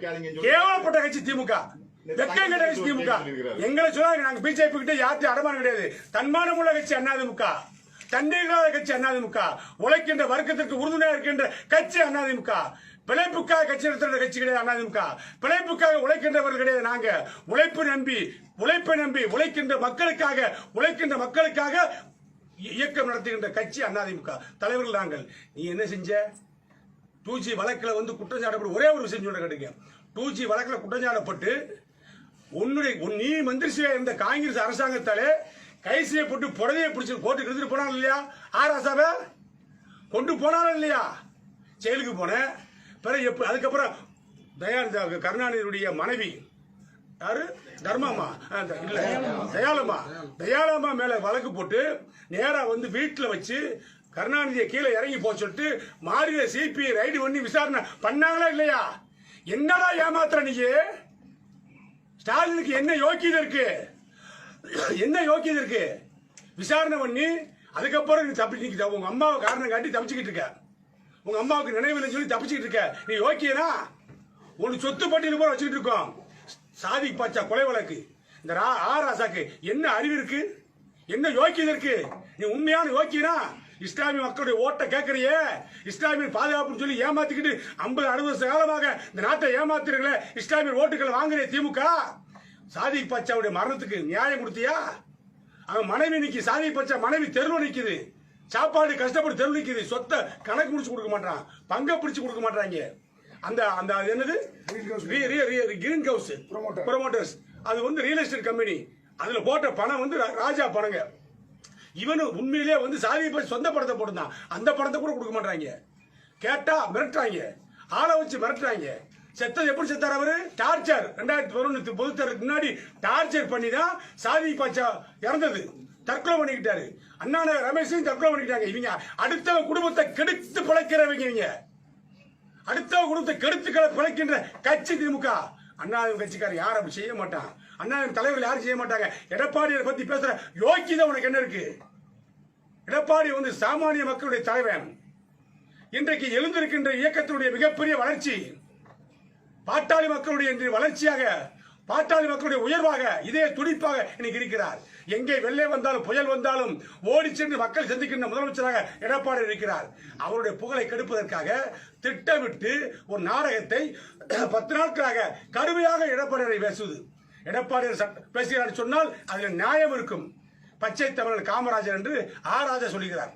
கேவலப்பட்ட கட்சி திமுக, வெக்கம் கட்ட கட்சி திமுக. எங்களை சொல்லாங்க, நாங்க பிஜேபி கிட்ட யார்ட்டும் அடமானம் கிடையாது. தன்மானம் உள்ள கட்சி அதிமுக, தண்ணீராத கட்சி அதிமுக, உழைக்கின்ற வர்க்கத்திற்கு உறுதுணையா இருக்கின்ற கட்சி அதிமுக. பிழைப்புக்காக கட்சி நடத்துகிற கட்சி கிடையாது அதிமுக. பிழைப்புக்காக உழைக்கின்றவர்கள் கிடையாது. நாங்க உழைப்பை நம்பி உழைக்கின்ற மக்களுக்காக இயக்கம் நடத்துகின்ற கட்சி அதிமுக தலைவர்கள் நாங்கள். நீ என்ன செஞ்ச? 2G வழக்கில் வந்து குற்றம் சாட்டப்பட்டு ஒரே ஒரு விஷயம் சொல்ல கேட்டுங்க. 2G வழக்கில் குற்றம் சாட்டப்பட்டு நீ மந்திரிசியா இருந்த காங்கிரஸ் அரசாங்கத்தாலே கை செய்யப்பட்டு புடவையை பிடிச்சி கோர்ட்டுக்கு எடுத்துட்டு போனாலும் இல்லையா? ஆராசாவை கொண்டு போனாலும் இல்லையா? செயலுக்கு போன பிறகு அதுக்கப்புறம் தயானந்த கருணாநிதியுடைய மனைவி யாரு? தர்மாமா இல்ல தயாளம்மா மேல வழக்கு போட்டு நேரா வந்து வீட்டுல வச்சு கருணாநிதியை கீழே இறங்கி போக சொல்லிட்டு மாநில சிபிஐ ரைடு பண்ணி விசாரணை பண்ணாங்களா இல்லையா? என்னடா ஏமாத்துற நீ? ஸ்டாலினுக்கு என்ன யோக்கியதை இருக்கு? விசாரணை பண்ணி அதுக்கப்புறம் நீ தப்பிச்சு உங்க அம்மாவை காரணம் காட்டி தப்பிச்சுக்கிட்டு இருக்க. உங்க அம்மாவுக்கு நினைவில் சொல்லி தப்பிச்சுக்கிட்டு இருக்க. நீ யோக்கியனா? உனக்கு சொத்து பட்டியல் போல வச்சுக்கிட்டு இருக்கோம். சாதி பாச்சா கொலை வழக்கு இந்த ஆராசாக்கு என்ன அறிவு இருக்கு? என்ன யோக்கியதை இருக்கு? நீ உண்மையான யோக்கியனா? இஸ்லாமிய மக்களுடைய ஓட்டை கேட்கறியே, இஸ்லாமிய பாதுகாப்புன்னு சொல்லி ஏமாத்திக்கிட்டு 50-60 வருஷ காலமாக இந்த நாட்டை ஏமாத்துறீங்களே, இஸ்லாமிய ஓட்டுகள் வாங்குற திமுக. சாதி பாச்சாவுடைய மரணத்துக்கு நியாயம் கொடுத்தியா? அவன் மனைவி நிக்கி, சாதி பாச்சா மனைவி தெருவு நிக்குது, சாப்பாடு கஷ்டப்பட்டு தெருவு நிக்குது, சொத்தை கணக்கு முடிச்சு கொடுக்க மாட்டான், பங்க பிடிச்சு கொடுக்க மாட்டாங்க. அந்த அந்த என்னது கிரீன் ஹவுஸ் ப்ரொமோட்டர்ஸ், அது வந்து ரியல் எஸ்டேட் கம்பெனி, அதுல போட்ட பணம் வந்து ராஜா பணங்க. இவனு உண்மையிலே வந்து சாதியை பற்றி சொந்த படத்தை போட்டுதான், அந்த படத்தை கூட கொடுக்க மாட்டாங்க. கேட்டா மிரட்டுறாங்க, ஆளை வச்சு மிரட்டுறாங்க. செத்தது எப்படி செத்தார் அவரு? டார்ச்சர். 2011 பொதுத்தேர்தலுக்கு முன்னாடி டார்ச்சர் பண்ணி தான் சாதி பாச்சா இறந்தது. தற்கொலை பண்ணிக்கிட்டாரு. அண்ணா ரமேஷையும் தற்கொலை பண்ணிக்கிட்டாங்க. இவங்க அடுத்த குடும்பத்தை கெடுத்து பிழைக்கிறவங்க. இவங்க அடுத்த குடும்பத்தை கெடுத்து பிழைக்கின்ற கட்சி திமுக. அண்ணா கட்சிக்காரர் யாரும் அப்படி செய்ய மாட்டான். அண்ணா தலைவர்கள் யாரும் செய்ய மாட்டாங்க. எடப்பாடியை பத்தி பேசுற யோக்கியதை உனக்கு என்ன இருக்கு? எடப்பாடி வந்து சாமானிய மக்களுடைய தலைவன். இன்றைக்கு எழுந்திருக்கின்ற இயக்கத்தினுடைய மிகப்பெரிய வளர்ச்சி பாட்டாளி மக்களுடைய வளர்ச்சியாக, பாட்டாளி மக்களுடைய உயர்வாக, இதே துடிப்பாக இன்னைக்கு இருக்கிறார். எங்கே வெள்ளை வந்தாலும் புயல் வந்தாலும் ஓடி சென்று மக்கள் சந்திக்கின்ற முதலமைச்சராக எடப்பாடி இருக்கிறார். அவருடைய புகழை கெடுப்பதற்காக திட்டமிட்டு ஒரு நாடகத்தை 10 நாட்களாக கடுமையாக எடப்பாடியை பேசுவது. எடப்பாடியார் பேசுகிறார் சொன்னால் அதில் நியாயம் இருக்கும். பச்சை தமிழர் காமராஜர் என்று ராஜா சொல்லுகிறார்.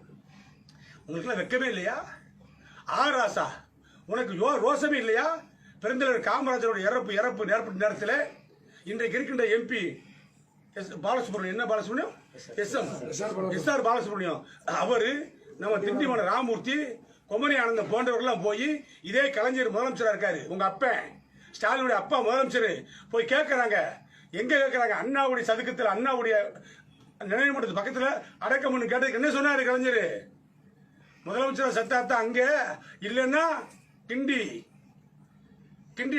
உங்களுக்கு வெக்கமே இல்லையா? ராசா, உனக்கு ரோசமே இல்லையா? பெருந்தலைவர் காமராஜருடைய இறப்பு நேரத்தில் இன்றைக்கு இருக்கின்ற MP பாலசுப்ரமணியம், என்ன பாலசுப்ரமணியம், SR பாலசுப்ரமணியம், அவரு நம்ம திண்டிவன ராமூர்த்தி, கொமனி ஆனந்தம் போன்றவர்கள்லாம் போய் இதே கலைஞர் முதலமைச்சராக இருக்காரு. உங்க அப்பன் ஸ்டாலினுடைய அப்பா முதலமைச்சர் போய் கேட்கறாங்க. எங்க கேட்கறாங்க? அண்ணாவுடைய சதுக்கத்தில், அண்ணாவுடைய நினைவு மண்டபத்து பக்கத்தில் அடக்கம் பண்ணி கேட்டதுக்கு என்ன சொன்னாரு கலைஞர்? முதலமைச்சர் சத்தாத்தா அங்க இல்லைன்னா கிண்டி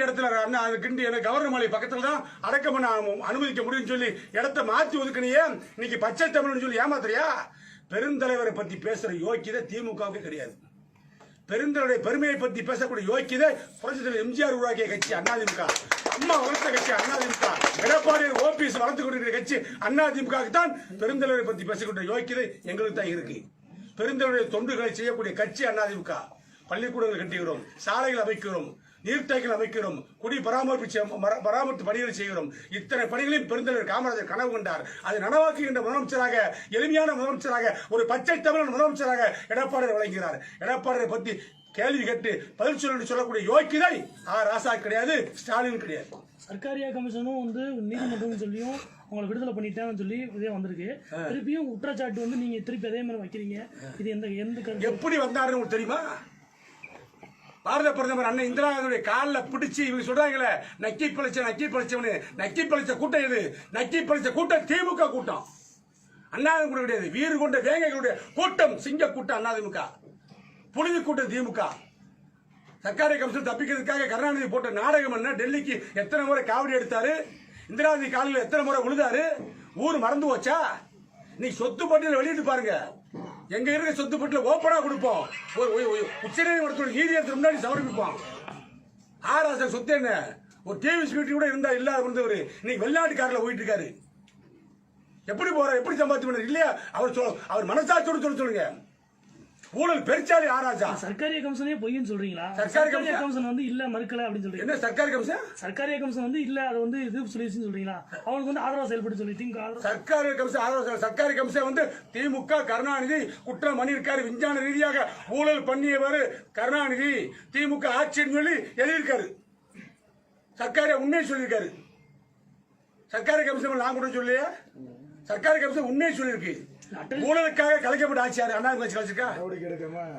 இடத்துல கிண்டி கவர்னர் மாளிகை பக்கத்துல தான் அடக்கம் பண்ண அனுமதிக்க முடியும்னு சொல்லி இடத்தை மாற்றி ஒதுக்கணையே. இன்னைக்கு பச்சை தமிழ்னு சொல்லி ஏமாத்துறியா? பெருந்தலைவரை பத்தி பேசுற யோக்கியதை திமுகவுக்கு கிடையாது. பெருந்தலைவருடைய பெருமையை பத்தி பேசக்கூடிய யோக்கியதை புரட்சித் தலைவர் எம்ஜிஆர் உருவாக்கிய கட்சி அதிமுக, அம்மா வளர்த்த கட்சி அதிமுக, எடப்பாடி OPS வளர்த்து கொண்டிருக்கிற கட்சி அதிமுக தான். பெருந்தலைவரை பத்தி பேசக்கூடிய யோக்கியதை எங்களுக்கு தான் இருக்கு. பெருந்தலைவருடைய தொண்டுகளை செய்யக்கூடிய கட்சி அதிமுக. பள்ளிக்கூடங்கள் கட்டுகிறோம், சாலைகள் அமைக்கிறோம், நீர்த்தேக்கங்கள் அமைக்கிறோம், குடி பராமரிப்பு பணிகளை செய்கிறோம். இத்தனை பணிகளையும் பெருந்தலைவர் காமராஜர் கனவு கொண்டார். அதை நனவாக்குகின்ற முதலமைச்சராக, எளிமையான முதலமைச்சராக, ஒரு பச்சை தமிழன் முதலமைச்சராக எடப்பாடியார் வழங்குகிறார். எடப்பாடியை பத்தி கேள்வி கேட்டு பதில் சொல்லக்கூடிய யோக்கியதை ராசா கிடையாது, ஸ்டாலின் கிடையாது. சர்க்காரியா கமிஷனும் வந்து நீதிமன்றம் சொல்லியும் உங்களை விடுதலை பண்ணிட்டேன்னு சொல்லி இதே வந்திருக்கு. திருப்பியும் குற்றச்சாட்டு வந்து நீங்க திருப்பி அதே மாதிரி வைக்கிறீங்க. இது எந்த எப்படி வந்தாருன்னு உங்களுக்கு தெரியுமா? பாரத பிரதமர் அண்ணன் இந்திரா காந்தியுடைய காலில் பிடிச்சி இவங்க சொல்றாங்களே, நக்கி பழிச்ச கூட்டம் இது. நக்கி பழிச்ச கூட்டம் திமுக கூட்டம், அண்ணாதிமுக கிடையாது. வீறு கொண்ட வேங்கைகளுடைய கூட்டம், சிங்க கூட்டம் அதிமுக, புனித கூட்டம் திமுக. சர்க்காரி கமிஷன் தப்பிக்கிறதுக்காக கருணாநிதி போட்ட நாடகம் என்ன? டெல்லிக்கு எத்தனை முறை காவடி எடுத்தாரு? இந்திரா காந்தி காலையில் எத்தனை முறை விழுதாரு? ஊர் மறந்து போச்சா? நீ சொத்து பட்டியலை வெளியிட்டு பாருங்க. எங்க இருக்க சொத்து பட்டியல ஓப்பனா கொடுப்போம். உச்சநீதிமன்றத்தோட நீதியரசர் முன்னாடி சமர்ப்பிப்போம். ஆராசா சொத்து என்ன? ஒரு டிவி ஸ்பீட் கூட இருந்தா இல்லாத இருந்தவர் இன்னைக்கு வெளிநாட்டு காரில் போயிட்டு இருக்காரு. எப்படி போறாரு? எப்படி சம்பாதிச்சு பண்ணாரு? இல்லையா அவர் மனசாட்சியோடு சொல்லுங்க. ஊழல் பெருச்சாலி ஆராஜா. சர்க்காரிய கமிஷனே பொய்ன்னு சொல்றீங்களா? சர்க்காரி கமிஷன் வந்து இல்ல மறுக்கல அப்படின்னு சொல்றீங்க. என்ன சர்க்காரி கமிஷன்? சர்க்காரிய கமிஷன் வந்து இல்ல அது வந்து இது சொல்லிடுச்சுன்னு சொல்றீங்களா? அவங்களுக்கு வந்து ஆதரவா செயல்பட்டு சொல்லி திமுக சர்க்காரி கமிஷன் ஆதரவு. சர்க்காரி கமிஷன் வந்து திமுக கருணாநிதி குற்றம் பண்ணியிருக்காரு. விஞ்ஞான ரீதியாக ஊழல் பண்ணியவர் கருணாநிதி திமுக ஆட்சின்னு சொல்லி எழுதியிருக்காரு. சர்க்காரி உண்மையை சொல்லியிருக்காரு. சர்க்காரி கமிஷன் நான் கூட சொல்லியே. சர்க்காரி கமிஷன் உண்மையை சொல்லியிருக்கு. ஊழலுக்காக கலைக்கப்பட்ட ஆட்சியார் அண்ணாதிமுக ஆட்சி கலைச்சிருக்கா?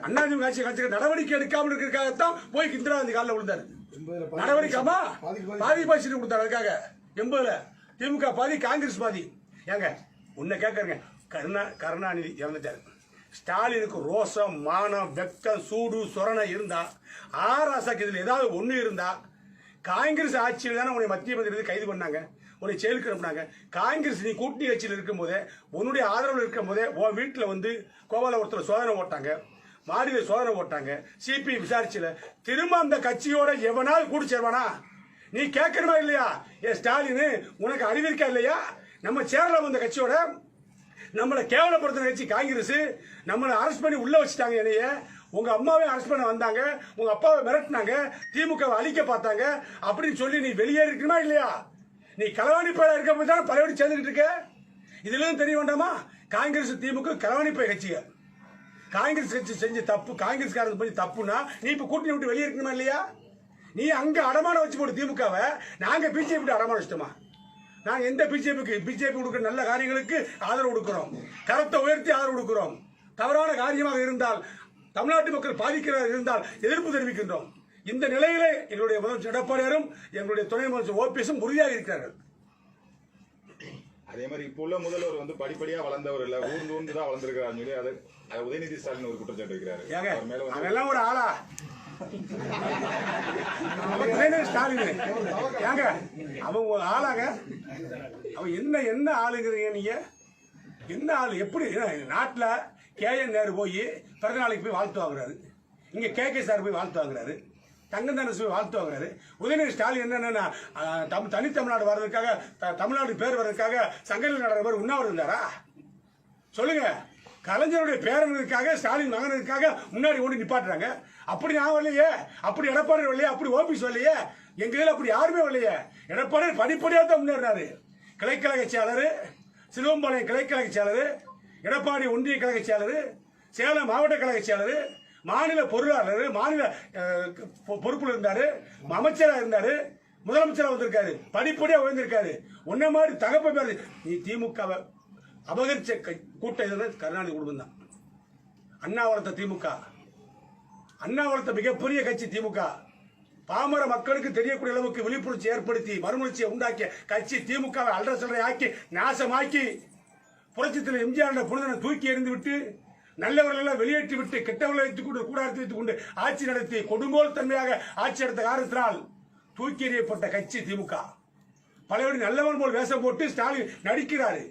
அண்ணாதிமுக ஆட்சி கலைச்சிருக்க நடவடிக்கை எடுக்காமல் இருக்கிறதுக்காகத்தான் போய் இந்திரா காந்தி காலில் விழுந்தாரு. நடவடிக்கைமா பாதி சீட்டு கொடுத்தாரு. அதுக்காக 80ல திமுக பாதி காங்கிரஸ் பாதி. ஏங்க உன்னை கேட்கறங்க, கருணாநிதி இறந்துட்டாரு. ஸ்டாலினுக்கு ரோசம் மானம் வெக்கம் சூடு சொரணை இருந்தா, ஆராசாக்கு இதுல ஏதாவது ஒண்ணு இருந்தா, காங்கிரஸ் ஆட்சியில் தானே உன்னை மத்திய மந்திரி கைது பண்ணாங்க, உன்னை செயலுக்கு அனுப்புனாங்க. காங்கிரஸ் நீ கூட்டணி கட்சியில் இருக்கும் போதே, உன்னுடைய ஆதரவில் இருக்கும் போதே உன் வீட்டில் வந்து கோபாலபுரத்தில் சோதனை ஓட்டாங்க, மாடியில் சோதனை ஓட்டாங்க. சிபிஐ விசாரிச்சல திரும்ப அந்த கட்சியோட எவனால் கூடி சேர்வானா? நீ கேட்கணுமா இல்லையா? ஏ ஸ்டாலின், உனக்கு அறிவிருக்கா இல்லையா? நம்ம சேரலாம் அந்த கட்சியோட. நம்மளை கேவலப்படுத்துற கட்சி காங்கிரஸ். நம்மளை அரெஸ்ட் பண்ணி உள்ள வச்சுட்டாங்க. என்னைய உங்க அம்மாவே அரெஸ்ட் பண்ண வந்தாங்க, உங்க அப்பாவை மிரட்டினாங்க, திமுகவை அழிக்க பார்த்தாங்க அப்படின்னு சொல்லி நீ வெளியே இருக்கணுமா இல்லையா? நீ களவாணி பயில இருக்க போது தானே பழையபடி சேர்ந்துட்டு இருக்க. இதுல தெரிய வேண்டாமா? காங்கிரஸ் திமுக களவாணி பய கட்சிங்க. காங்கிரஸ் கட்சி செஞ்ச தப்பு, காங்கிரஸ்காரங்க பண்ணி தப்புனா நீ இப்ப கூட்டணி விட்டு வெளியே இருக்கணுமா இல்லையா? நீ அங்க அடமான வச்சு போட்டு திமுகவை, நாங்க பிஜேபி அடமான வச்சுட்டோமா? நாங்க எந்த பிஜேபி கொடுக்கிற நல்ல காரியங்களுக்கு ஆதரவு கொடுக்கிறோம், கரத்தை உயர்த்தி ஆதரவு கொடுக்கிறோம். தவறான காரியமாக இருந்தால், தமிழ்நாட்டு மக்கள் பாதிக்கிறார் இருந்தால் எதிர்ப்பு தெரிவிக்கின்றோம். இந்த நிலையிலே எங்களுடைய முதலமைச்சர் எடப்பாடியாரும் எங்களுடைய துணை முதலமைச்சர் ஓபிஎஸும் உறுதியாக இருக்கிறார்கள். அதே மாதிரி இப்போ உள்ள முதல்வர் வந்து படிப்படியா வளர்ந்தவர் இல்ல, ஊர்ந்து தான் வளர்ந்திருக்கிறார் சொல்லி அதை உதயநிதி ஸ்டாலின் ஒரு குற்றச்சாட்டு வைக்கிறாரு. அதெல்லாம் ஒரு ஆளா? ஸ்டாலின் ஏங்க அவன் ஒரு ஆளாங்க? அவன் என்ன ஆளுங்கிறீங்க நீங்க? என்ன ஆளு? எப்படி நாட்டில் KN நேரு போய் பிறந்த நாளைக்கு போய் வாழ்த்து வாங்குறாரு, இங்க KK சார் போய் வாழ்த்து வாங்குறாரு, தங்கந்தானஸ் போய் வாழ்த்து வாங்குறாரு. உதயநிதி ஸ்டாலின் என்னன்னா தனித்தமிழ்நாடு வர்றதுக்காக, தமிழ்நாடு பேர் வர்றதுக்காக சங்கத்தில் நடக்கிற மாதிரி உண்ணாவிரதம் இருந்தாரா? சொல்லுங்க. கலைஞருடைய பேரனுக்காக, ஸ்டாலின் மகனுக்காக முன்னாடி ஓடி நிப்பாட்டுறாங்க. அப்படி நான் வரலையே, அப்படி எடப்பாடி வரலையே, அப்படி ஓபிஎஸ் வரலையே, எங்க இதில் அப்படி யாருமே வரலையே. எடப்பாடி படிப்படியாக தான் முன்னேறினாரு. கிளைக்கழக செயலர், சிலுவம்பாளையம் கிளைக்கழக செயலர், எடப்பாடி ஒன்றிய கழக செயலர், சேலம் மாவட்ட கழக செயலர், மாநில பொருளாளர், மாநில பொறுப்புல இருந்தாரு, அமைச்சராக இருந்தாரு, முதலமைச்சராக வந்திருக்காரு, படிப்படியா உயர்ந்திருக்காரு. உன்ன மாதிரி தகப்ப பேர் நீ திமுகவை அபகரிச்ச கூட்டம் கருணாநிதி குடும்பம் தான். அண்ணா வளர்த்த திமுக, அண்ணா வளர்த்த மிகப்பெரிய கட்சி திமுக. பாமர மக்களுக்கு தெரியக்கூடிய அளவுக்கு விழிப்புணர்ச்சி ஏற்படுத்தி மறுமலர்ச்சியை உண்டாக்கிய கட்சி திமுகவை அல்ற சொல்றை ஆக்கி நாசமாக்கி, புரட்சித்தில் எம்ஜிஆர் புனிதனை தூக்கி எறிந்து விட்டு, நல்லவர்கள் வெளியேற்றி விட்டு, கெட்டவர்களை வைத்துக் கொண்டு கூடாரத்தை வைத்துக் கொண்டு ஆட்சி நடத்தி கொடுங்கோல் தன்மையாக ஆட்சி நடத்த காரணத்தினால் தூக்கி எறியப்பட்ட கட்சி திமுக. பலவடி நல்லவன் போல் வேஷம் போட்டு ஸ்டாலின் நடிக்கிறாரு.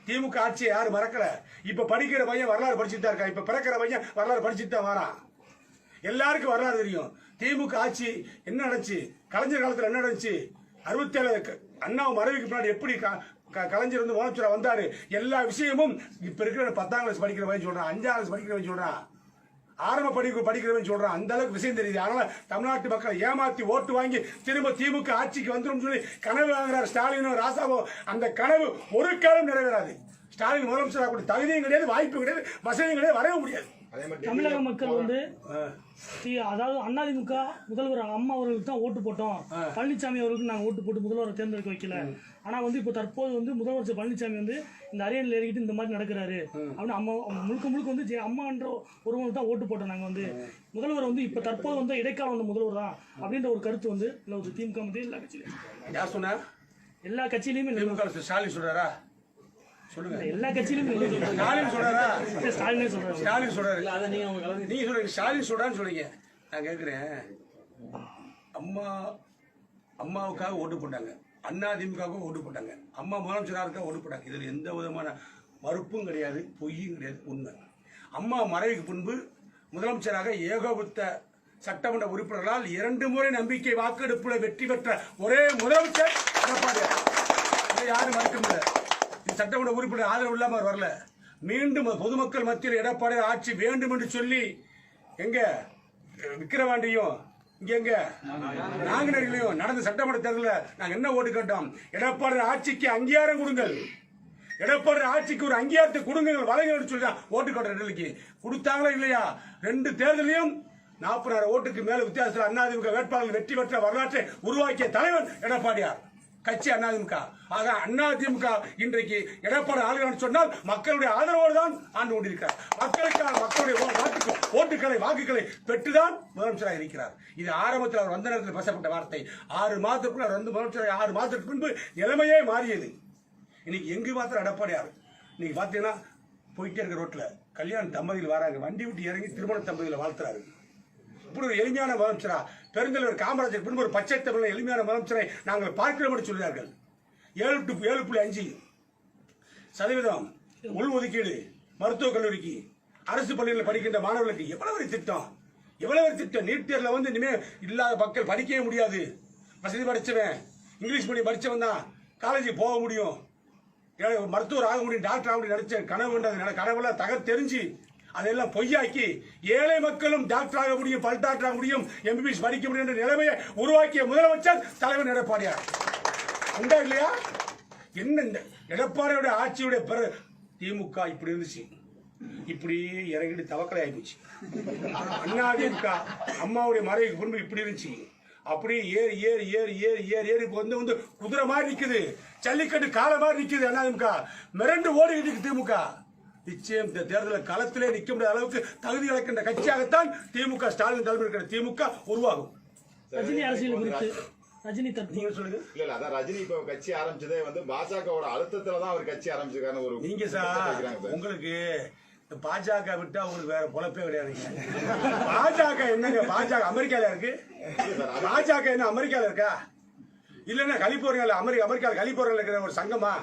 திமுக ஆட்சியை யாரும் மறக்கல. இப்ப படிக்கிற பையன் வரலாறு படிச்சுட்டு தான் இருக்கா. இப்ப பிறக்கிற பையன் வரலாறு படிச்சுட்டு தான் வரான். எல்லாருக்கும் வரலாறு தெரியும். திமுக ஆட்சி என்ன நடந்துச்சு, கலைஞர் காலத்தில் என்ன நடந்துச்சு, 67 அண்ணா மறைவுக்கு பின்னாடி எப்படி கலைஞர் வந்து முதலமைச்சராக வந்தாரு, எல்லா விஷயமும் இப்ப இருக்கிற 10ஆம் கிளாஸ் படிக்கிறவன் சொல்றான், 5ஆம் கிளாஸ் படிக்கிறவன் சொல்றான், ஆரம்ப படிக்கிறவன் சொல்றான். அந்த அளவுக்கு விஷயம் தெரியுது. அதனால தமிழ்நாட்டு மக்களை ஏமாத்தி ஓட்டு வாங்கி திரும்ப திமுக ஆட்சிக்கு வந்துடும் சொல்லி கனவு வாங்குறாரு ஸ்டாலினும் ராசாவோ. அந்த கனவு ஒரு காலம் நிறைவேறாது. ஸ்டாலின் முதலமைச்சராக கூட தகுதியும் கிடையாது, வாய்ப்பு கிடையாது, வசதியும் கிடையாது, வரவே முடியாது. தமிழக மக்கள் வந்து அதாவது அதிமுக முதல்வர் அம்மா அவர்களுக்கு தான் ஓட்டு போட்டோம், பழனிசாமி அவர்களுக்கு நாங்கள் ஓட்டு போட்டு முதல்வரை தேர்ந்தெடுக்க வைக்கல. ஆனா வந்து இப்போ தற்போது வந்து முதலமைச்சர் பழனிசாமி வந்து இந்த அரியணையில் ஏறிக்கிட்டு இந்த மாதிரி நடக்கிறாரு அப்படின்னு அம்மா முழுக்க வந்து அம்மான்ற ஒருவங்க தான் ஓட்டு போட்டோம். நாங்கள் வந்து முதல்வர் வந்து இப்போ தற்போது வந்து இடைக்கால வந்த முதல்வர் தான் அப்படின்ற ஒரு கருத்து வந்து இல்லை திமுக வந்து எல்லா கட்சியிலையும். யார் சொன்னா? எல்லா கட்சியிலையுமே திமுக ஸ்டாலின் சொல்றாரா? சொல்லுங்க. எல்லா கட்சியிலும் ஸ்டாலின் சொல்றாரா? ஸ்டாலினே சொல்றாரு. ஸ்டாலின் சொல்றாரு. நீங்க சொல்றீங்க ஸ்டாலின் சொல்றான்னு சொல்றீங்க. நான் கேட்கிறேன், அம்மாவுக்காக ஓட்டு போட்டாங்க, அதிமுகவுக்கு ஓட்டு போட்டாங்க, அம்மா முதலமைச்சராக ஓட்டு போட்டாங்க. இதில் எந்த விதமான மறுப்பும் கிடையாது, பொய்யும் கிடையாது, உண்மை. அம்மா மறைவுக்கு பின்பு முதலமைச்சராக ஏகோபித்த சட்டமன்ற உறுப்பினர்களால் 2 முறை நம்பிக்கை வாக்கெடுப்பில் வெற்றி பெற்ற ஒரே முதலமைச்சர் எடப்பாடியார். இதை யாரும் மறுக்க முடியல. இது சட்டமன்ற உறுப்பினர் ஆதரவு இல்லாமல் வரல. மீண்டும் பொதுமக்கள் மத்தியில் எடப்பாடியார் ஆட்சி வேண்டும் என்று சொல்லி எங்க விக்கிரவாண்டியும் இங்க நாங்குநேரிலையும் நடந்த சட்டமன்ற தேர்தலில் நாங்கள் என்ன ஓட்டு கேட்டோம்? எடப்பாடியார் ஆட்சிக்கு அங்கீகாரம் கொடுங்கள், எடப்பாடியார் ஆட்சிக்கு ஒரு அங்கீகாரத்தை கொடுங்கள் வழங்க சொல்லி ஓட்டு கேட்ட டெல்லிக்கு கொடுத்தாங்களா இல்லையா? 2 தேர்தலையும் 40,000 ஓட்டுக்கு மேல வித்தியாசத்தில் அதிமுக வேட்பாளர்கள் வெற்றி பெற்ற வரலாற்றை உருவாக்கிய தலைவர் எடப்பாடியார் கட்சி அதிமுக. ஆக அதிமுக இன்றைக்கு எடப்பாடி ஆளுநர் சொன்னால் மக்களுடைய ஆதரவோடு தான் ஆண்டு கொண்டிருக்கிறார். மக்களுக்கான மக்களுடைய ஓட்டுக்களை வாக்குகளை பெற்றுதான் முதலமைச்சராக இருக்கிறார். இது ஆரம்பத்தில் அவர் வந்த நேரத்தில் பேசப்பட்ட வார்த்தை. 6 மாதத்துக்குள்ள அவர் வந்து முதலமைச்சராக 6 மாதத்துக்கு முன்பு நிலைமையே மாறியது. இன்னைக்கு எங்கு மாத்திரம் எடப்பாடியார் இன்னைக்கு பாத்தீங்கன்னா போயிட்டே இருக்க ரோட்ல கல்யாண தம்பதியில் வராங்க, வண்டி விட்டு இறங்கி திருமண தம்பதியில் வாழ்த்துறாரு. இப்படி ஒரு எளிமையான முதலமைச்சரா? பெருந்தலைவர் காமராஜர் பின்பு ஒரு பச்சை தமிழ் எளிமையான முதலமைச்சரை நாங்கள் பார்க்கிறோம் என்று சொல்கிறார்கள். 7.5% உள்ஒதுக்கீடு மருத்துவக் கல்லூரிக்கு அரசு பள்ளிகளில் படிக்கின்ற மாணவர்களுக்கு எவ்வளவு திட்டம், எவ்வளவு திட்டம். நீட் தேர்வில் வந்து இனிமேல் இல்லாத மக்கள் படிக்கவே முடியாது. வசதி படிச்சவன் இங்கிலீஷ் மீடியம் படிச்சவன் தான் காலேஜுக்கு போக முடியும், மருத்துவர் ஆக முடியும், டாக்டர் ஆக முடியும் நினைச்ச கனவு கனவுலாம் தெரிஞ்சு அதெல்லாம் பொய்யாக்கி ஏழை மக்களும் டாக்டர் ஆக முடியும், பல் டாக்டர் ஆக முடியும், எம்பிபிஎஸ் படிக்க முடியும் என்ற நிலைமையை உருவாக்கிய முதலமைச்சர் தலைவர் எடப்பாடியார். உண்டா இல்லையா? என்ன எடப்பாடியோட ஆட்சியுடைய திமுக இப்படி இருந்துச்சு, இப்படி இறங்கிட்டு தவக்கலை ஆயிடுச்சு. அதிமுக அம்மாவுடைய மறைவுக்கு முன்பு இப்படி இருந்துச்சு, அப்படியே ஏறி ஏறி ஏறி ஏறி ஏறி ஏறி வந்து குதிரை மாதிரி நிக்குது, ஜல்லிக்கட்டு கால மாதிரி நிக்குது. அதிமுக மிரண்டு ஓடிக்கிட்டு இருக்கு. திமுக நிச்சயம் இந்த தேர்தலில் களத்திலே நிற்க முடியாத அளவுக்கு தகுதி இழக்கின்ற கட்சியாகத்தான் திமுக ஸ்டாலின் தலைமை இருக்கிற திமுக உருவாகும். ரஜினி அரசியல் குறித்து ரஜினி நீங்க சொல்லுங்க. இல்ல அதான் ரஜினி இப்ப கட்சி ஆரம்பிச்சதே வந்து பாஜகவோட அழுத்தத்துலதான் அவர் கட்சி ஆரம்பிச்சிருக்காரு. ஒரு நீங்க சார் உங்களுக்கு பாஜக விட்டா உங்களுக்கு வேற பொழப்பே கிடையாதுங்க. பாஜக என்னங்க? பாஜக அமெரிக்கால இருக்கு. பாஜக என்ன அமெரிக்கால இருக்கா? இல்லன்னா கலிபோர்னியால அமெரிக்கால கலிபோர்னியால இருக்கிற ஒரு சங்கமா?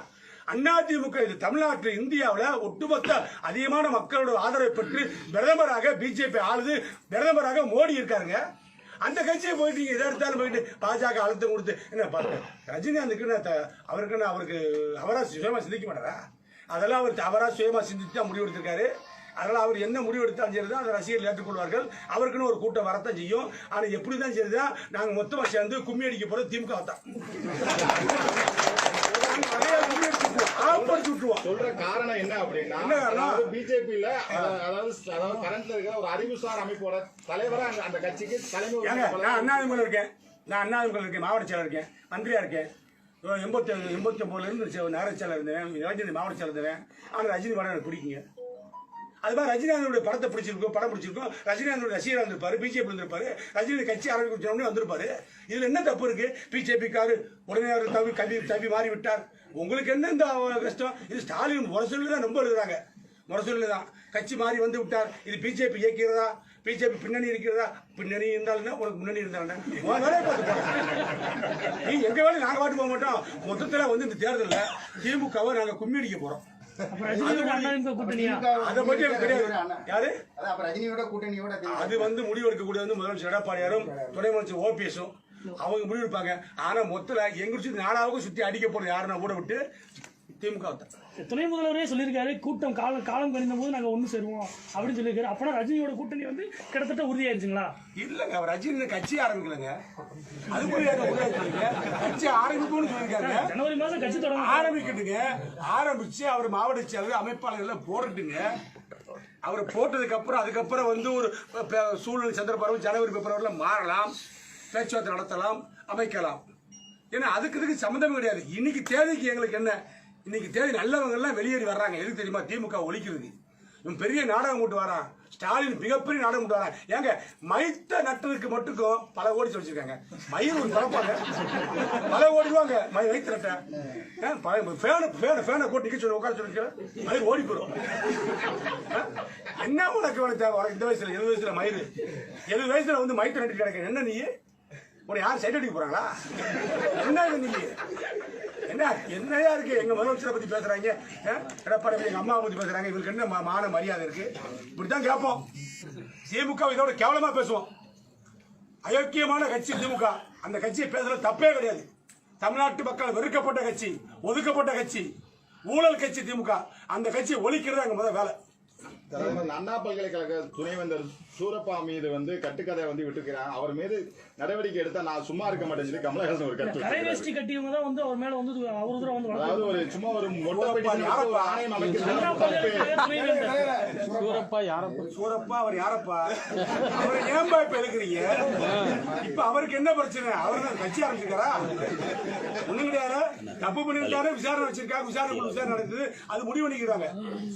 அதிமுக இது தமிழ்நாட்டில் இந்தியாவில் ஒட்டுமொத்த அதிகமான மக்களோட ஆதரவை பெற்று பிரதமராக பிஜேபி ஆளுது, பிரதமராக மோடி இருக்காருங்க. அந்த கட்சியை போயிட்டு எதை எடுத்தாலும் போயிட்டு பாஜக அழுத்தம் கொடுத்து என்ன ரஜினிகாந்துக்கு அவருக்கு அவரா சுயமா சிந்திக்க மாட்டாரா? அதெல்லாம் அவர் அவரா சுயமா சிந்தித்து தான் முடிவு எடுத்திருக்காரு. அதனால அவர் என்ன முடிவு எடுத்தாலும் சரிதான் அதை ரசிகர்கள் ஏற்றுக்கொள்வார்கள். அவருக்குன்னு ஒரு கூட்டம் வரத்தான் செய்யும். ஆனால் எப்படி தான் சரிதான் நாங்க மொத்தமா சேர்ந்து கும்மி அடிக்க போறது திமுக தான். சொல்ற காரணம் என்ன அப்படின்னா பிஜேபியில அதாவது கரண்ட்ல இருக்கிற ஒரு அறிவுசார் அமைப்போட தலைவரா அந்த கட்சிக்கு தலைமை. நான் அண்ணாதிமுக இருக்கேன், மாவட்ட செயலர் இருக்கேன், மந்திரியா இருக்கேன். 89 இருந்து நகர செயலர் இருந்தேன், மாவட்ட செயலர் இருந்தேன். ஆனால் ரஜினி படம் எனக்கு பிடிக்குங்க. அது மாதிரி ரஜினிகாந்தோட படத்தை பிடிச்சிருக்கோம், படம் பிடிச்சிருக்கோம். ரஜினிகாந்தோட ரசிகர் இருந்திருப்பாரு, பிஜேபி இருந்திருப்பாரு, ரஜினி கட்சி ஆரம்பிச்சோடனே வந்திருப்பாரு. இதுல என்ன தப்பு இருக்கு? பிஜேபிக்காரு உடனே அவர் தவி மாறி விட்டார். உங்களுக்கு என்ன இந்த கஷ்டம்? இது ஸ்டாலின் முரசொல்லி தான் ரொம்ப எழுதுறாங்க, முரசொல்லி தான் கட்சி மாறி வந்து விட்டார். இது பிஜேபி இயக்கிறதா? பிஜேபி பின்னணி இருக்கிறதா? பின்னணி இருந்தாலும் உனக்கு முன்னணி இருந்தாலும் நீ எங்க வேலை நாங்க பாட்டு போக மாட்டோம். மொத்தத்துல வந்து இந்த தேர்தலில் திமுகவை நாங்க கும்மி அடிக்க போறோம். அது வந்து முடிவெடுக்கக்கூடிய முதலமைச்சர் எடப்பாடியாரும் துணை முதலமைச்சர் ஓபிஎஸும் அவங்க முடிவெடுப்பாங்க. ஆனா மொத்தல எங்க நாடாவுக்கும் சுத்தி அடிக்க போறது யாருன்னா கூட விட்டு திமுக துணை முதல்வரே சொல்லியிருக்காரு, கூட்டம் காலம் கணிந்த போது நாங்க ஒண்ணு சேருவோம் அப்படின்னு சொல்லியிருக்காரு. அப்பனா ரஜினியோட கூட்டணி வந்து கிட்டத்தட்ட உறுதியாயிருச்சுங்களா? இல்லங்க, அவர் ரஜினி கட்சி ஆரம்பிக்கலங்க, அது கட்சி ஆரம்பிக்கும்னு சொல்லியிருக்காங்க. ஜனவரி மாதம் கட்சி தொடங்க ஆரம்பிக்கட்டுங்க. ஆரம்பிச்சு அவர் மாவட்ட செயலர் அமைப்பாளர்கள் போடட்டுங்க. அவர் போட்டதுக்கு அப்புறம் அதுக்கப்புறம் வந்து ஒரு சூழ்நிலை சந்தர்ப்பம் ஜனவரி பிப்ரவரியில மாறலாம், பேச்சுவார்த்தை நடத்தலாம், அமைக்கலாம். ஏன்னா அதுக்கு சம்மந்தமே கிடையாது. இன்னைக்கு தேதிக்கு எங்களுக்கு என்ன? இன்னைக்கு தேதி நல்லவங்க எல்லாம் வெளியேறி வர்றாங்க. எதுக்கு தெரியுமா? திமுக ஒழிக்கிறது. இவன் பெரிய நாடகம் போட்டு வரான். ஸ்டாலின் மிகப்பெரிய நாடகம் போட்டு வரான். ஏங்க மைத்த நட்டதுக்கு மட்டுக்கும் பல கோடி வச்சிருக்காங்க. மயில் ஒரு பழப்பாங்க, பல கோடி ரூபாங்க மைத்த நட்ட. ஃபேனை போட்டு நிக்க சொல்லி உட்கார சொல்லி மயில் ஓடி போயிடும். என்ன உனக்கு தேவை? இந்த வயசுல 70 வயசுல மயில் 70 வயசுல வந்து மைத்த நட்டு கிடைக்க என்ன? நீ உன யாரும் சைட் அடிக்க போறாங்களா? என்ன நீங்க என்னையா இருக்கு? எங்க முதலமைச்சரை பத்தி பேசுறாங்க, எடப்பாடி எங்க அம்மா பத்தி பேசுறாங்க. இவருக்கு என்ன மான மரியாதை இருக்கு? இப்படித்தான் கேட்போம். திமுக இதோட கேவலமா பேசுவோம். அயோக்கியமான கட்சி திமுக. அந்த கட்சியை பேசுறது தப்பே கிடையாது. தமிழ்நாட்டு மக்கள் வெறுக்கப்பட்ட கட்சி, ஒதுக்கப்பட்ட கட்சி, ஊழல் கட்சி திமுக. அந்த கட்சியை ஒழிக்கிறது அங்க முதல் வேலை. அண்ணா பல்கலைக்கழக துணைவேந்தர் சூரப்பா மீது கட்டுக்கதை விட்டுக்கிறாங்க. அவர் மீது நடவடிக்கை எடுத்தா நான் சும்மா இருக்க மாட்டேன்னு சொல்லி கமலஹாசன் ஒரு கருத்து. கரைவேஷ்டி கட்டியவங்க தான் அவர் மேல அவரு அதாவது ஒரு சும்மா ஒரு ஆணையம் சூரப்பா அவர் யாரப்பா? அவரை ஏன்பா இப்ப எழுக்கிறீங்க? இப்ப அவருக்கு என்ன பிரச்சனை? அவரு கட்சி ஆரம்பிச்சிருக்காரா? ஒண்ணும் கிடையாது. தப்பு பண்ணிருக்காரு, விசாரணை வச்சிருக்காங்க, விசாரணை நடக்குது, அது முடிவு பண்ணிக்கிறாங்க.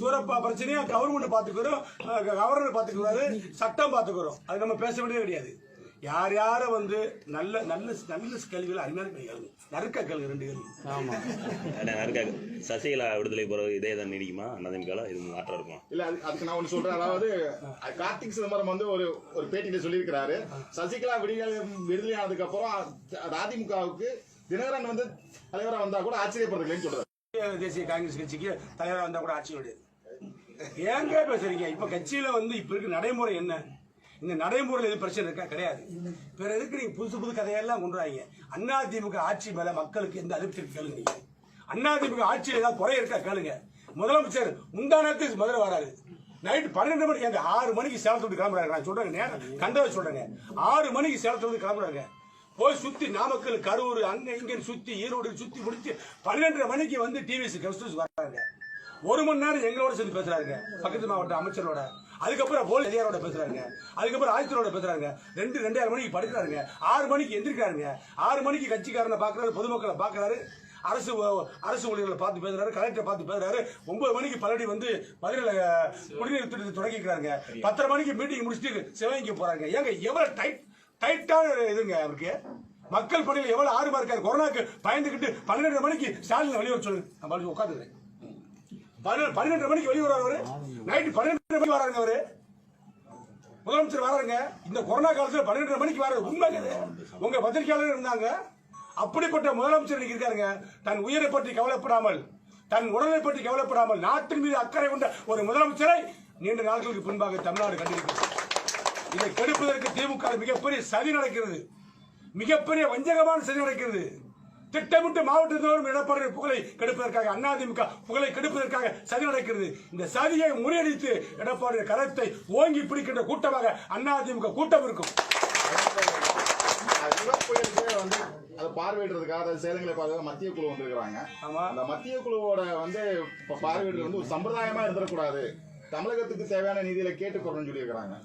சூரப்பா பிரச்சனையா கவர்மெண்ட் பாத்துக்கிறோம், கவர்னர் பாத்துக்கிறாரு, சட்டம் பாத்துக்கிறோம். அது நம்ம பேச வேண்டியது கிடையாது. யார் யார நல்ல நல்ல நல்ல கேள்விகள் அருமையான கேள்வி, நறுக்க கேள்வி 2 கேள்வி. ஆமா நறுக்க. சசிகலா விடுதலை போறது இதே தான் நீடிக்குமா? அதிமுக இது மாற்றம் இருக்கும் இல்ல? அதுக்கு நான் ஒண்ணு சொல்றேன். அதாவது கார்த்திக் சிதம்பரம் ஒரு பேட்டியில சொல்லியிருக்கிறாரு, சசிகலா விடுதலை ஆனதுக்கு அப்புறம் அதிமுகவுக்கு தினகரன் தலைவரா வந்தா கூட ஆச்சரியப்படுறதுன்னு சொல்றாரு. தேசிய காங்கிரஸ் கட்சிக்கு தலைவரா வந்தா கூட ஆட்சி கிடையாது. ஏங்க பேசுறீங்க? இப்ப கட்சியில இப்ப இருக்க நடைமுறை என்ன? இந்த நடைமுறையில் எது பிரச்சனை இருக்கா? கிடையாது. பிற எதுக்கு நீங்க புதுசு புது கதையெல்லாம் கொண்டு வராங்க? அதிமுக ஆட்சி மேல மக்களுக்கு எந்த அதிருப்தி கேளுங்க. அதிமுக ஆட்சியில் ஏதாவது குறை இருக்கா கேளுங்க. முதலமைச்சர் முந்தானத்து மதுரை வராரு, நைட் 12 மணிக்கு, எங்க 6 மணிக்கு சேலத்தை விட்டு கிளம்புறாங்க. நான் சொல்றேங்க, நேரம் கண்டதை சொல்றேங்க. 6 மணிக்கு சேலத்தை விட்டு கிளம்புறாங்க. போய் சுத்தி நாமக்கல், கரூர், அங்க இங்க சுத்தி, ஈரோடு சுத்தி முடிச்சு 12:30 மணிக்கு டிவிஎஸ் கெஸ்ட் ஹவுஸ் வர்றாங்க. 1 மணி நேரம் எங்களோட சேர்ந்து பேசுறாங்க, பக்கத்து மாவட்ட அமைச்சரோட. அதுக்கப்புறம் போலீஸ் அதிகாரோட பேசுறாங்க, அதுக்கப்புறம் ஆயுதரோட பேசுறாங்க. 2:30 மணிக்கு படுக்கிறாருங்க, 6 மணிக்கு எந்திரிக்கிறாருங்க. 6 மணிக்கு கட்சிக்காரனை பாக்குறாரு, பொதுமக்களை பாக்குறாரு, அரசு ஊழியர்களை பார்த்து பேசுறாரு, கலெக்டரை பார்த்து பேசுறாரு. 9 மணிக்கு பல்லடி மதுரையில குடிநீர் திட்டத்தை தொடங்கிக்கிறாங்க. 10:30 மணிக்கு மீட்டிங் முடிச்சுட்டு சிவகங்கை போறாங்க. ஏங்க எவ்வளவு டைட்டான இதுங்க அவருக்கு? மக்கள் பணியில் எவ்வளவு ஆர்வமா இருக்காரு. கொரோனாக்கு பயந்துகிட்டு 12:30 மணிக்கு ஸ்டாலின் வெளியே சொல்லு, நான் உட்காந்துக்கிறேன். 12:30 மணிக்கு வெளியே வர்றாரு, நைட்டு 12:30 மணிக்கு வராருங்க அவரு, முதலமைச்சர் வராருங்க. இந்த கொரோனா காலத்துல 12:30 மணிக்கு வராரு. உண்மை உங்க பத்திரிகையாளர் இருந்தாங்க. அப்படிப்பட்ட முதலமைச்சர் இருக்காருங்க. தன் உயிரை பற்றி கவலைப்படாமல், தன் உடலை பற்றி கவலைப்படாமல், நாட்டின் மீது அக்கறை கொண்ட ஒரு முதலமைச்சரை நீண்ட நாட்களுக்கு பின்பாக தமிழ்நாடு கண்டிருக்கிறது. இதை கெடுப்பதற்கு திமுக மிகப்பெரிய சதி நடக்கிறது, மிகப்பெரிய வஞ்சகமான சதி நடக்கிறது. திட்டமிட்டு மாவட்டத்தோறும் எடப்பாடி புகழை கெடுப்பதற்காக, அதிமுக புகழை கெடுப்பதற்காக சதி நடக்கிறது. இந்த சதியை முறியடித்து எடப்பாடி கரத்தை ஓங்கி பிடிக்கின்ற கூட்டமாக அதிமுக கூட்டம் இருக்கும். பார்வையிடுறதுக்காக சேலங்களை பார்க்க மத்திய குழு வந்திருக்கிறாங்க. அந்த மத்திய குழுவோட பார்வையிடுறது ஒரு சம்பிரதாயமா இருந்துடக்கூடாது, தமிழகத்துக்கு தேவையான நிதியில கேட்டுக்கொள்ளணும்னு சொல்லி இருக்கிறாங்க.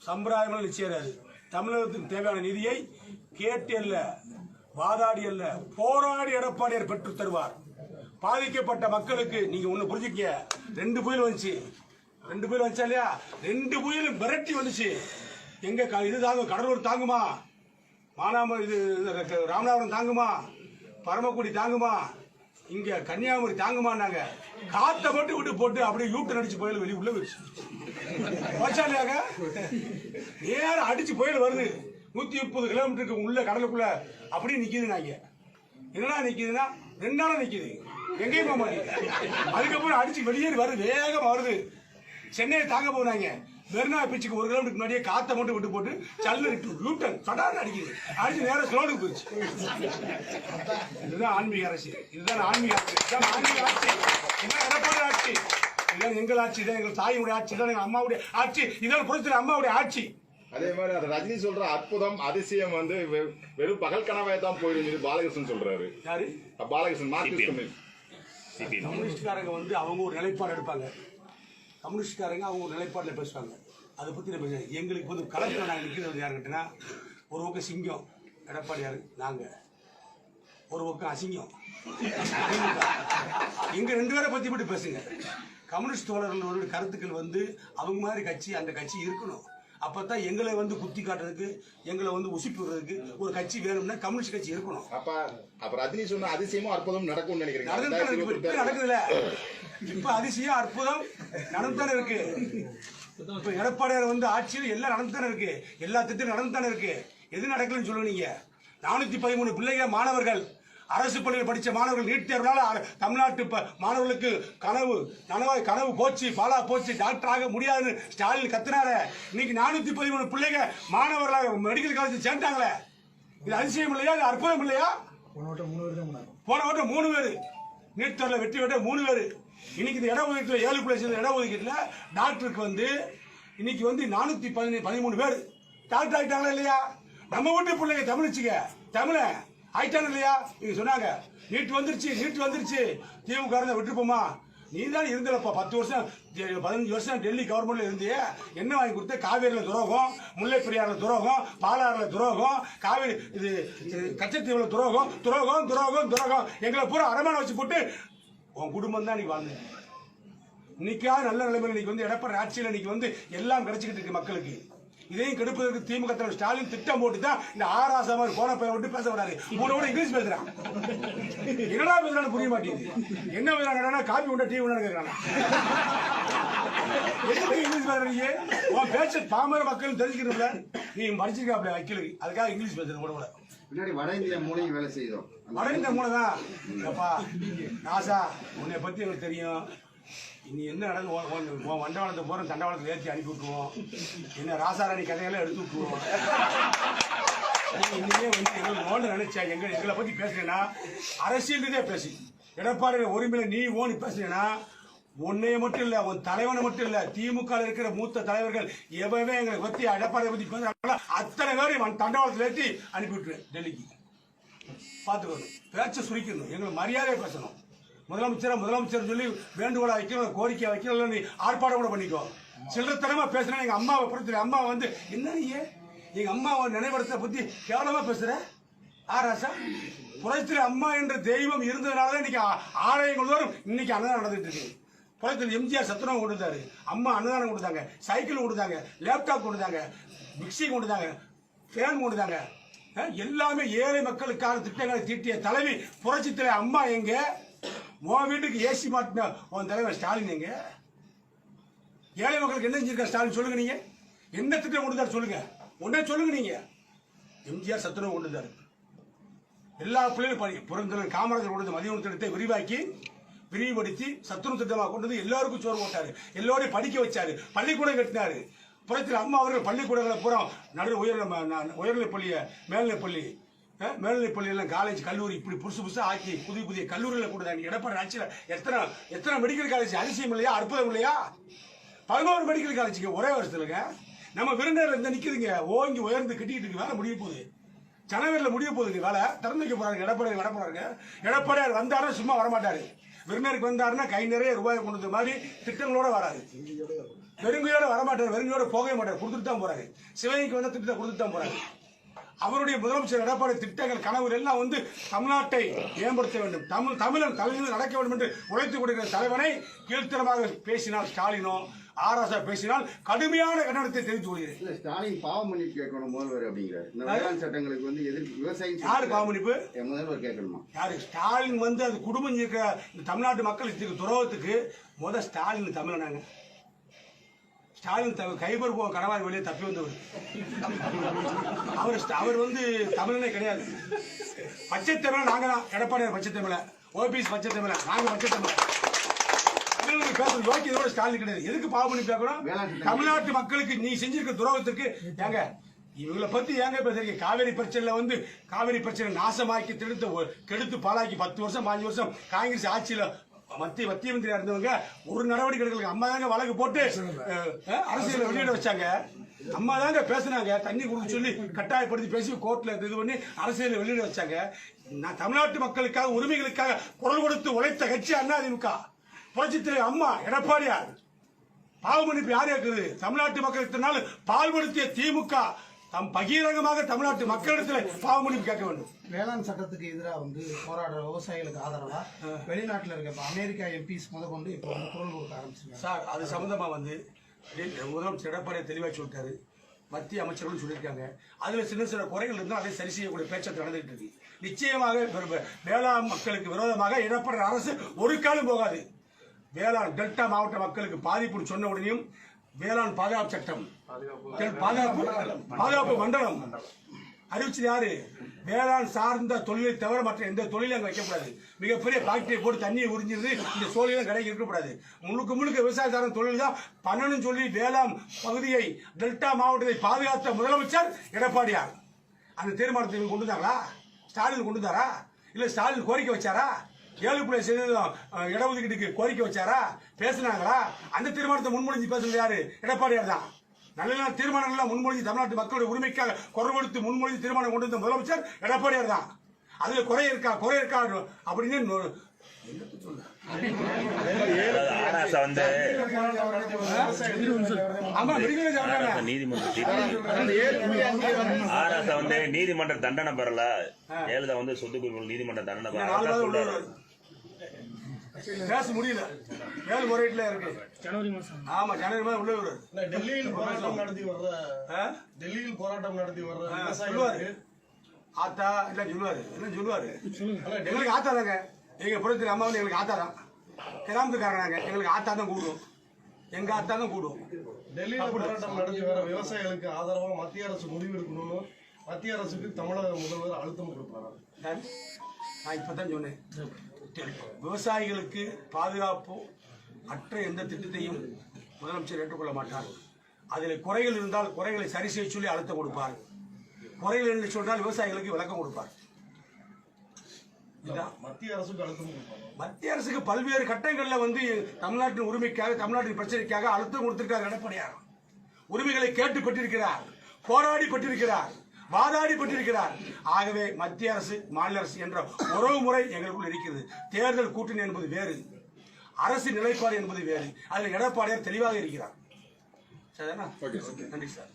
சம்பிரதாயமா நிச்சயம் தமிழகத்துக்கு தேவையான நிதியை கேட்டு அல்ல, வாதாடி அல்ல, போராடி எடப்பாடியார் பெற்று தருவார். பாதிக்கப்பட்ட மக்களுக்கு நீங்க ஒண்ணு புரிஞ்சுக்க, 2 புயல் வந்துச்சு, 2 புயல் வந்துச்சா இல்லையா? 2 புயலும் மிரட்டி வந்துச்சு. எங்க இது தாங்க, கடலூர் தாங்குமா, மானாம இது ராமநாதபுரம் தாங்குமா, பரமக்குடி தாங்குமா, இங்க கன்னியாகுமரி தாங்குமான்னாங்க. காத்த மட்டும் விட்டு போட்டு அப்படியே யூட்டன் அடிச்சு புயல் வெளியே உள்ள போயிடுச்சு. நேரம் அடிச்சு புயல் வருது, 130 கிலோமீட்டருக்கு உள்ள கடலுக்குள்ள அப்படியே நிக்குதுங்க. என்னன்னா நிக்குதுன்னா 2 நாளா நிக்குது, எங்கேயும் போக மாட்டேங்குது. அதுக்கப்புறம் அடிச்சு வெளியேறி வருது, வேகமா வருது. சென்னையை தாங்க போனாங்க, மெரினா பீச்சுக்கு 1 கிலோமீட்டர் முன்னாடியே காத்த மட்டும் விட்டு போட்டு சல்லு யூட்டன் சடார்னு அடிக்குது, அடிச்சு நேரம் ஸ்லோடுக்கு போயிடுச்சு. இதுதான் ஆன்மீக அரசு, இதுதான் ஆன்மீக ஆட்சி, இதுதான் ஆன்மீக ஆட்சி, இதுதான் எடப்பாடி ஆட்சி, இதுதான் எங்கள் ஆட்சி, இதான் எங்கள் தாயுடைய ஆட்சி, இதான் எங்கள் அம்மாவுடைய ஆட்சி, இதான் புரட்சி அம்மாவுடைய ஆட்சி. அதே மாதிரி ரஜினி சொல்ற அற்புதம் அதிசயம் வெறும் பகல் கனவாய தான் போயிடும் பாலகிருஷ்ணன் சொல்றாரு. யாரு? பாலகிருஷ்ணன். கம்யூனிஸ்ட்காரங்க அவங்க ஒரு நிலைப்பாடு எடுப்பாங்க, கம்யூனிஸ்ட்காரங்க அவங்க ஒரு நிலைப்பாட்டில் பேசுவாங்க. அதை பற்றி நம்ம எங்களுக்கு கலெக்டர் நாங்கள் நிற்கிறது யாருக்கிட்டனா, ஒரு பக்கம் சிங்கம் எடப்பாடியார், நாங்கள் ஒரு பக்கம் அசிங்கம். எங்க 2 பேரை பற்றி மட்டும் பேசுங்க. கம்யூனிஸ்ட் தோழர்களோட கருத்துக்கள் அவங்க மாதிரி கட்சி, அந்த கட்சி இருக்கணும். அப்பதான் எங்களை குத்தி காட்டுறதுக்கு, எங்களை உசுப்பி விடுறதுக்கு ஒரு கட்சி வேணும்னா கம்யூனிஸ்ட் கட்சி இருக்கணும். அப்ப ரஜினி சொன்ன அதிசயமும் அற்புதம் நடக்கும்னு நினைக்கிறீங்க? நடக்குதுல, இப்ப அதிசயம் அற்புதம் நடந்துதானே இருக்கு. இப்ப எடப்பாடியார் ஆட்சியில் எல்லாம் நடந்துதானே இருக்கு, எல்லா திட்டம் நடந்துதானே இருக்கு. எது நடக்கலன்னு சொல்லுவீங்க? 413 பிள்ளைங்க மாணவர்கள் அரசு பள்ளியில் படித்த மாணவர்கள் நீட் தேர்வுனால தமிழ்நாட்டு மாணவர்களுக்கு கனவு போச்சு, பாலா போச்சு, டாக்டர் ஆக முடியாதுன்னு ஸ்டாலின் கத்துனாரு. இன்னைக்கு 413 பிள்ளைங்க மாணவர்களாக மெடிக்கல் காலேஜ் சேர்ந்தாங்களே. இது அதிசயம் இல்லையா? இது அற்புதம் இல்லையா? போன வட்டம் 3 பேர் நீட் தேர்வில் வெற்றி பெற்ற 3 பேர். இன்னைக்கு இந்த இடஒதுக்கீட்டில் 7 இடஒதுக்கீட்டில் டாக்டருக்கு வந்து இன்னைக்கு வந்து 413 பேர் டாக்டர் ஆகிட்டாங்களா இல்லையா? நம்ம வீட்டு பிள்ளைங்க தமிழ்ச்சிக்க தமிழ ஆயிட்டாங்க இல்லையா? நீங்க சொன்னாங்க நீட் வந்துருச்சு திமுக விட்டுருப்போமா? நீ தான் இருந்தலப்பா 10 வருஷம் 15 வருஷம் டெல்லி கவர்மெண்ட்ல இருந்தியே. என்ன வாங்கி கொடுத்த? காவேரியில துரோகம், முல்லை பெரியாறுல துரோகம், பாலாறுல துரோகம், காவேரி இது கச்சத்தீவுல துரோகம். எங்களை பூரா அரமான வச்சு போட்டு உன் குடும்பம் தான் நீ வாழ்ந்து. இன்னைக்காவது நல்ல நிலைமையில் இன்னைக்கு வந்து எடப்பாடி ஆட்சியில் இன்னைக்கு வந்து எல்லாம் கிடைச்சிக்கிட்டு இருக்கு மக்களுக்கு. இதையும் கெடுப்பதற்கு திமுக தலைவர் ஸ்டாலின் திட்டம் போட்டு தான் இந்த ஆராசா மாதிரி போன பையன் விட்டு பேச வராது. உங்களோட இங்கிலீஷ் பேசுறான். என்னடா பேசுறான்னு புரிய மாட்டேங்குது. என்ன பேசுறாங்க? காப்பி உண்டா டீ உண்டா கேட்கறாங்க. எதுக்கு இங்கிலீஷ் பேசுறீங்க? உன் பேச்ச பாமர மக்கள் தெரிஞ்சுக்கிறதுல நீ படிச்சிருக்காப்ல வக்கீலுக்கு, அதுக்காக இங்கிலீஷ் பேசுறது கூட பின்னாடி வட இந்திய மூலையும் வேலை செய்தோம். வட இந்திய மூளை தான். அப்பா நாசா உன்னை பத்தி எனக்கு தெரியும். நீ என்ன நடந்து வண்டவாளத்தை போற தண்டவாளத்தை ஏற்றி அனுப்பி விட்டுருவோம். என்ன ராசாராணி கதையெல்லாம் எடுத்து விட்டுருவோம். இன்னையே வந்து எங்களுக்கு நினைச்சா எங்களை பத்தி பேசுறேன்னா அரசியல்தே பேசி எடப்பாடி உரிமையில நீ ஓனி பேசுறேன்னா உன்னைய மட்டும் இல்ல, உன் தலைவனை மட்டும் இல்ல, திமுக இருக்கிற மூத்த தலைவர்கள் எவவே எங்களை பத்தி எடப்பாடியை பத்தி பேசுறாங்களோ அத்தனை பேரையும் தண்டவாளத்தில் ஏற்றி அனுப்பி விட்டுருவேன் டெல்லிக்கு. பாத்துக்கணும், பேச்ச சுரிக்கணும், எங்களுக்கு மரியாதையை பேசணும். முதலமைச்சர் சொல்லி வேண்டுகோளா வைக்கணும், கோரிக்கை வைக்கணும், நீ ஆர்ப்பாட்டம் கூட பண்ணிக்கோ. சில்லறத்தனமா பேசுனா எங்க அம்மாவை பொறுத்த அம்மா வந்து என்ன நீ எங்க அம்மாவை நினைவடத்தை பத்தி கேவலமா பேசுற? ஆராசா புரட்சியில் அம்மா என்ற தெய்வம் இருந்ததுனாலதான் இன்னைக்கு ஆலயங்கள் தோறும் இன்னைக்கு அன்னதானம் நடந்துட்டு இருக்கு. புரட்சியில் எம்ஜிஆர் சத்துணவு கொடுத்தாரு, அம்மா அன்னதானம் கொடுத்தாங்க, சைக்கிள் கொடுத்தாங்க, லேப்டாப் கொடுத்தாங்க, மிக்சி கொடுத்தாங்க, ஃபேன் கொடுத்தாங்க. எல்லாமே ஏழை மக்களுக்கான திட்டங்களை தீட்டிய தலைவி புரட்சித்தில் அம்மா எங்க? உன் வீட்டுக்கு ஏசி மாட்டின உன் தலைவர் ஸ்டாலின் எங்க? ஏழை மக்களுக்கு என்ன செஞ்சிருக்க ஸ்டாலின் சொல்லுங்க. நீங்க என்ன திட்டம் கொடுத்தாரு சொல்லுங்க. ஒன்னே சொல்லுங்க. நீங்க எம்ஜிஆர் சத்துணவு கொண்டுதாரு, எல்லா பிள்ளைகளும் புறந்தனர் காமராஜர் கொண்டு மதிய உணவு திட்டத்தை விரிவுபடுத்தி சத்துணவு திட்டமாக கொண்டு எல்லாருக்கும் சோறு போட்டாரு, எல்லாரையும் படிக்க வச்சாரு, பள்ளிக்கூடம் கட்டினாரு. புறத்தில் அம்மா அவர்கள் பள்ளிக்கூடங்களை பூரா உயர்நிலைப் பள்ளியை மேல்நிலைப் பள்ளியெல்லாம் காலேஜ் கல்லூரி இப்படி புதுசா ஆக்கி புதிய கல்லூரிகளை கொடுத்தாங்க. எடப்பாடி ஆட்சியில் எத்தனை மெடிக்கல் காலேஜ்? அதிசயம் இல்லையா? அற்புதம் இல்லையா? 11 மெடிக்கல் காலேஜுக்கு ஒரே வருஷத்துலங்க. நம்ம விருந்தினர் இந்த நிக்குதுங்க, ஓங்கி உயர்ந்து கட்டிட்டு இருக்கு. வேலை முடிய போகுது, ஜனவரியில் முடிய போகுதுங்க. வேலை திறந்து வைக்க போறாங்க. எடப்பாடி வரப்போறாங்க. எடப்பாடியார் வந்தாருன்னா சும்மா வரமாட்டாரு. விருந்தினருக்கு வந்தாருன்னா கை நிறைய ரூபாய் கொண்டு வந்த மாதிரி திட்டங்களோட வராது. வெறுங்கையோட வரமாட்டாரு, வெறுங்கையோட போகவே மாட்டார், கொடுத்துட்டு தான் போறாரு. சிவகங்கைக்கு வந்த திட்டத்தை கொடுத்துட்டு தான் போறாரு. அவருடைய முதலமைச்சர் எடப்பாடி திட்டங்கள் கனவு எல்லாம் வந்து தமிழ்நாட்டை மேம்படுத்த வேண்டும், தமிழன் தலையில் நடக்க வேண்டும் என்று உழைத்துக் கொடுக்கிற தலைவனை கீழ்த்தரமாக பேசினால் ஸ்டாலினோ ஆராசா பேசினால் கடுமையான கண்டனத்தை தெரிவித்துக் கொள்கிறேன். ஸ்டாலின் பாவ மன்னிப்பு கேட்கணும் முதல்வர் அப்படிங்கிறார். இந்த வேளாண் சட்டங்களுக்கு வந்து எதிர்ப்பு விவசாயம் யாரு பாவ மன்னிப்பு முதல்வர் கேட்கணுமா? யாரு? ஸ்டாலின் வந்து அது குடும்பம் இருக்கிற தமிழ்நாட்டு மக்களுக்கு துரோகத்துக்கு ஸ்டாலின் தமிழனாங்க. ஸ்டாலின் கைபர் கணவாய் வெளியே தப்பி வந்தவர். அவர் வந்து தமிழனே கிடையாது. பச்சை தமிழ் நாங்க தான். எடப்பாடியார் பச்சை தமிழ, ஓபிஎஸ் பச்சை தமிழ, நாங்க பச்சை தமிழ. பேசுற யோக்கியதோட ஸ்டாலின் கிடையாது. எதுக்கு பாவ மன்னிப்பு கேட்கணும்? தமிழ்நாட்டு மக்களுக்கு நீ செஞ்சிருக்க துரோகத்துக்கு ஏங்க இவங்களை பத்தி ஏங்க பேசுறீங்க? காவேரி பிரச்சனை நாசமாக்கி கெடுத்து பாலாக்கி 10 வருஷம் 5 வருஷம் காங்கிரஸ் ஆட்சியில மத்திய மந்திரியா இருந்தவங்க ஒரு நடவடிக்கை எடுக்கல. அம்மா தாங்க வழக்கு போட்டு அரசியல வெளியிட வச்சாங்க. அம்மா தாங்க பேசினாங்க, தண்ணி கொடுக்க சொல்லி கட்டாயப்படுத்தி பேசி கோர்ட்ல இது பண்ணி அரசியல வெளியிட வச்சாங்க. நான் தமிழ்நாட்டு மக்களுக்காக உரிமைகளுக்காக குரல் கொடுத்து உழைத்த கட்சி அதிமுக. புரட்சித் அம்மா எடப்பாடியார் பாவ மன்னிப்பு யார் கேட்குது? தமிழ்நாட்டு மக்களுக்கு பால்படுத்திய திமுக தம் பகிரங்கமாக தமிழ்நாட்டு மக்களிடத்தில் பாவ மன்னிப்பு கேட்க வேண்டும். வேளாண் சட்டத்துக்கு எதிராக வந்து போராடுற விவசாயிகளுக்கு ஆதரவா வெளிநாட்டில் இருக்க அமெரிக்கா எம்பிஸ் முதற்கொண்டு இப்போ வந்து குரல் கொடுக்க ஆரம்பிச்சிருக்காங்க சார். அது சம்பந்தமா வந்து முதலமைச்சர் எடப்பாடி தெளிவாக சொல்லிட்டாரு, மத்திய அமைச்சர்களும் சொல்லியிருக்காங்க. அதுல சின்ன குறைகள் இருந்தால் அதை சரி செய்யக்கூடிய பேச்சு நடந்துட்டு இருக்கு. நிச்சயமாக வேளாண் மக்களுக்கு விரோதமாக எடப்பாடி அரசு ஒரு காலம் போகாது. வேளாண் டெல்டா மாவட்ட மக்களுக்கு பாதிப்புன்னு சொன்ன உடனேயும் வேளாண் பாதுகாப்பு சட்டம், பாதுகாப்பு மண்டலம் அறிவிச்சது யாரு? வேளாண் சார்ந்த தொழிலை தவிர மற்ற எந்த தொழிலும் அங்கே வைக்கக்கூடாது. மிகப்பெரிய ஃபேக்டரியை போட்டு தண்ணியை உறிஞ்சிருந்து இந்த சோழியெல்லாம் கிடைக்க இருக்கக்கூடாது. முழுக்க விவசாய சார்ந்த தொழில் தான் பண்ணணும்னு சொல்லி வேளாண் பகுதியை டெல்டா மாவட்டத்தை பாதுகாத்த முதலமைச்சர் எடப்பாடியார். அந்த தீர்மானத்தை கொண்டு வந்தாங்களா? ஸ்டாலின் கொண்டு வந்தாரா? இல்ல ஸ்டாலின் கோரிக்கை வச்சாரா? 7.7% இடஒதுக்கீட்டுக்கு கோரிக்கை வச்சாரா? பேசினாங்களா? அந்த தீர்மானத்தை முன்மொழிஞ்சு பேசுறது யாரு? எடப்பாடியார் தான். நல்ல தீர்மானங்கள்லாம் முன்மொழிஞ்சு தமிழ்நாட்டு மக்களுடைய உரிமைக்காக குரல் கொடுத்து முன்மொழிஞ்சு தீர்மானம் கொண்டு வந்த முதலமைச்சர் எடப்பாடியார் தான். அதுல குறை இருக்கா அப்படின்னு ஆராசா வந்து ஆமா மெடிக்கல் ஆராசா வந்து நீதிமன்ற தண்டனை பெறல. ஜெயலலிதா வந்து சொத்துக்குள் நீதிமன்ற தண்டனை பெறல. பேச முடியல. மேல்முறையீட்டுல இருக்கு. ஜனவரி மாசம். ஆமா, ஜனவரி மாதம் உள்ள வருவாரு. டெல்லியில் போராட்டம் நடத்தி வர்ற சொல்லுவாரு ஆத்தா இல்ல சொல்லுவாரு. என்ன சொல்லுவாரு? எங்களுக்கு ஆத்தா தாங்க. எங்க புறத்தில் அம்மா வந்து எங்களுக்கு ஆத்தா தான். கிராமத்துக்காரங்க எங்களுக்கு ஆத்தா தான் கூடும். எங்க ஆத்தா தான் கூடும். டெல்லியில் போராட்டம் நடத்தி வர விவசாயிகளுக்கு ஆதரவா மத்திய அரசு முடிவு எடுக்கணும்னு மத்திய அரசுக்கு தமிழக முதல்வர் அழுத்தம் கொடுப்பாரு. நான் இப்பதான் சொன்னேன், விவசாயிகளுக்கு பாதுகாப்பு அற்ற எந்த திட்டத்தையும் முதலமைச்சர் ஏற்றுக்கொள்ள மாட்டார். அதில் குறைகள் இருந்தால் குறைகளை சரி செய்ய சொல்லி அழுத்தம் கொடுப்பார். குறைகள் என்று சொன்னால் விவசாயிகளுக்கு விளக்கம் கொடுப்பார். மத்திய அரசுக்கு அழுத்தம் கொடுப்பாங்க. மத்திய அரசுக்கு பல்வேறு கட்டங்களில் வந்து தமிழ்நாட்டின் உரிமைக்காக, தமிழ்நாட்டின் பிரச்சனைக்காக அழுத்தம் கொடுத்திருக்கார் எடப்பாடியார். உரிமைகளை கேட்டு பெற்றிருக்கிறார், போராடி பெற்றிருக்கிறார், வாதாடி பெற்றிருக்கிறார். ஆகவே மத்திய அரசு மாநில அரசு என்ற உறவு முறை எங்களுக்குள் இருக்கிறது. தேர்தல் கூட்டணி என்பது வேறு, அரசு நிலைப்பாடு என்பது வேறு. அதில் எடப்பாடியார் தெளிவாக இருக்கிறார். சரிதானா? நன்றி சார்.